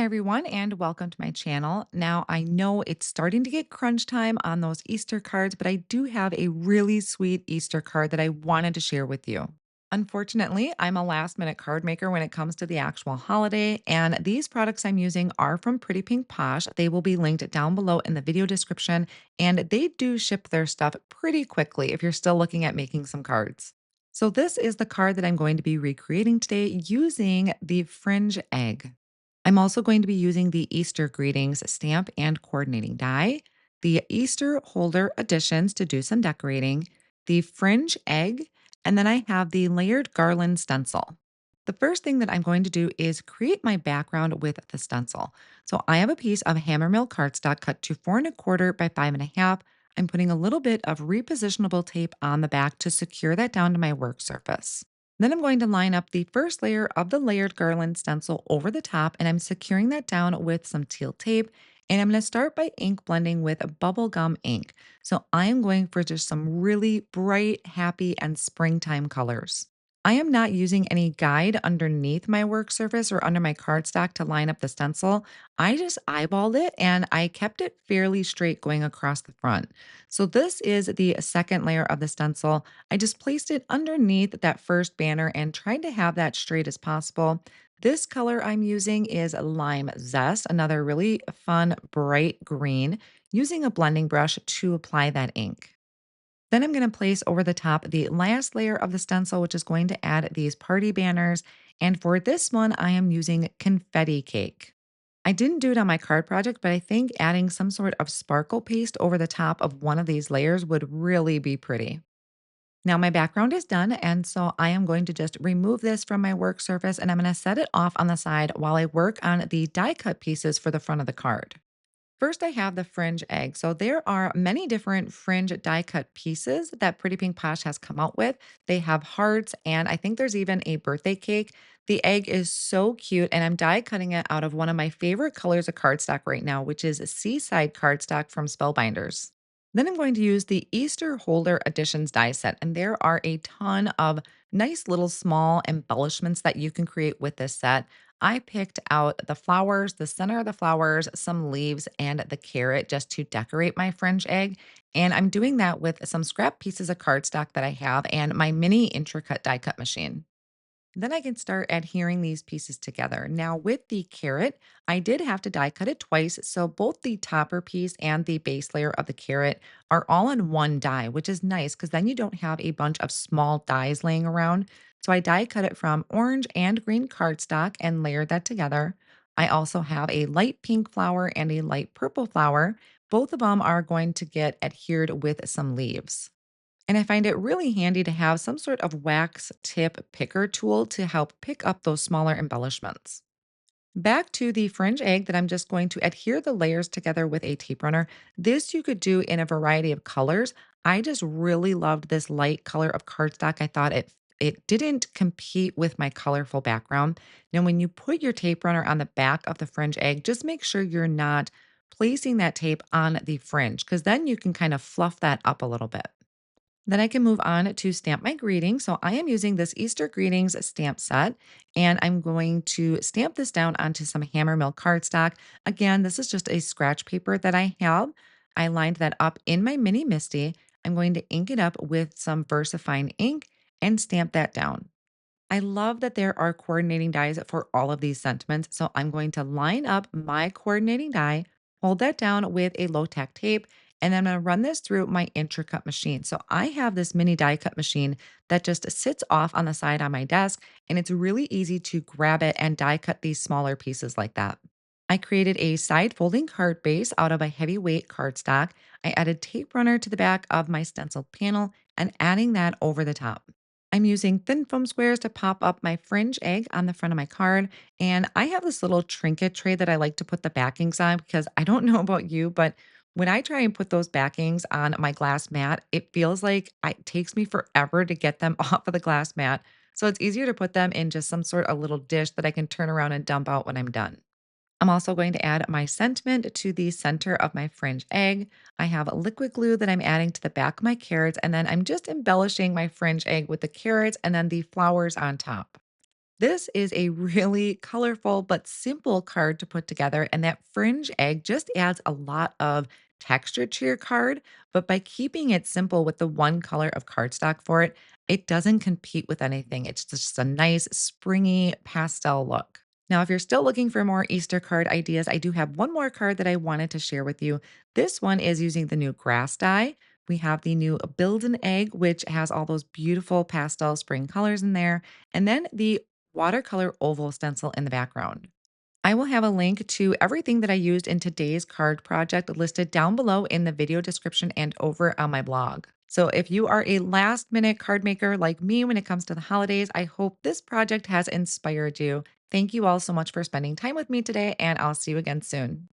Hi, everyone, and welcome to my channel. Now, I know it's starting to get crunch time on those Easter cards, but I do have a really sweet Easter card that I wanted to share with you. Unfortunately, I'm a last minute card maker when it comes to the actual holiday, and these products I'm using are from Pretty Pink Posh. They will be linked down below in the video description, and they do ship their stuff pretty quickly if you're still looking at making some cards. So, this is the card that I'm going to be recreating today using the Fringe Egg. I'm also going to be using the Easter greetings stamp and coordinating die, the Easter holder additions to do some decorating, the fringe egg, and then I have the layered garland stencil. The first thing that I'm going to do is create my background with the stencil. So I have a piece of Hammermill cardstock cut to 4 1/4 by 5 1/2. I'm putting a little bit of repositionable tape on the back to secure that down to my work surface. Then I'm going to line up the first layer of the layered garland stencil over the top, and I'm securing that down with some teal tape. And I'm going to start by ink blending with bubblegum ink. So I am going for just some really bright, happy, and springtime colors. I am not using any guide underneath my work surface or under my cardstock to line up the stencil. I just eyeballed it and I kept it fairly straight going across the front. So this is the second layer of the stencil. I just placed it underneath that first banner and tried to have that straight as possible. This color I'm using is Lime Zest, another really fun, bright green, using a blending brush to apply that ink. Then I'm going to place over the top the last layer of the stencil, which is going to add these party banners. And for this one, I am using Confetti Cake. I didn't do it on my card project, but I think adding some sort of sparkle paste over the top of one of these layers would really be pretty. Now my background is done, and so I am going to just remove this from my work surface and I'm going to set it off on the side while I work on the die cut pieces for the front of the card. First, I have the fringe egg. So there are many different fringe die cut pieces that Pretty Pink Posh has come out with. They have hearts, and I think there's even a birthday cake. The egg is so cute, and I'm die cutting it out of one of my favorite colors of cardstock right now, which is Seaside Cardstock from Spellbinders. Then I'm going to use the Easter Holder Editions die set, and there are a ton of nice little small embellishments that you can create with this set. I picked out the flowers, the center of the flowers, some leaves, and the carrot just to decorate my French egg. And I'm doing that with some scrap pieces of cardstock that I have and my mini intricate die cut machine. Then I can start adhering these pieces together. Now, with the carrot, I did have to die cut it twice. So both the topper piece and the base layer of the carrot are all in one die, which is nice because then you don't have a bunch of small dies laying around. So I die cut it from orange and green cardstock and layered that together. I also have a light pink flower and a light purple flower. Both of them are going to get adhered with some leaves. And I find it really handy to have some sort of wax tip picker tool to help pick up those smaller embellishments. Back to the fringe egg that I'm just going to adhere the layers together with a tape runner. This you could do in a variety of colors. I just really loved this light color of cardstock. I thought it didn't compete with my colorful background. Now, when you put your tape runner on the back of the fringe egg, just make sure you're not placing that tape on the fringe because then you can kind of fluff that up a little bit. Then I can move on to stamp my greetings. So I am using this Easter greetings stamp set, and I'm going to stamp this down onto some Hammermill cardstock. Again, this is just a scratch paper that I have. I lined that up in my mini Misti. I'm going to ink it up with some Versafine ink and stamp that down. I love that there are coordinating dies for all of these sentiments. So I'm going to line up my coordinating die, hold that down with a low tack tape, and then I'm going to run this through my intricate machine. So I have this mini die cut machine that just sits off on the side on my desk, and it's really easy to grab it and die cut these smaller pieces like that. I created a side folding card base out of a heavyweight cardstock. I added tape runner to the back of my stencil panel and adding that over the top. I'm using thin foam squares to pop up my fringe egg on the front of my card. And I have this little trinket tray that I like to put the backings on because I don't know about you, but when I try and put those backings on my glass mat, it feels like it takes me forever to get them off of the glass mat. So it's easier to put them in just some sort of little dish that I can turn around and dump out when I'm done. I'm also going to add my sentiment to the center of my fringe egg. I have a liquid glue that I'm adding to the back of my carrots, and then I'm just embellishing my fringe egg with the carrots and then the flowers on top. This is a really colorful but simple card to put together, and that fringe egg just adds a lot of texture to your card. But by keeping it simple with the one color of cardstock for it, it doesn't compete with anything. It's just a nice, springy pastel look. Now, if you're still looking for more Easter card ideas, I do have one more card that I wanted to share with you. This one is using the new grass dye. We have the new Build an Egg, which has all those beautiful pastel spring colors in there, and then the watercolor oval stencil in the background. I will have a link to everything that I used in today's card project listed down below in the video description and over on my blog. So, if you are a last minute card maker like me when it comes to the holidays, I hope this project has inspired you. Thank you all so much for spending time with me today, and I'll see you again soon.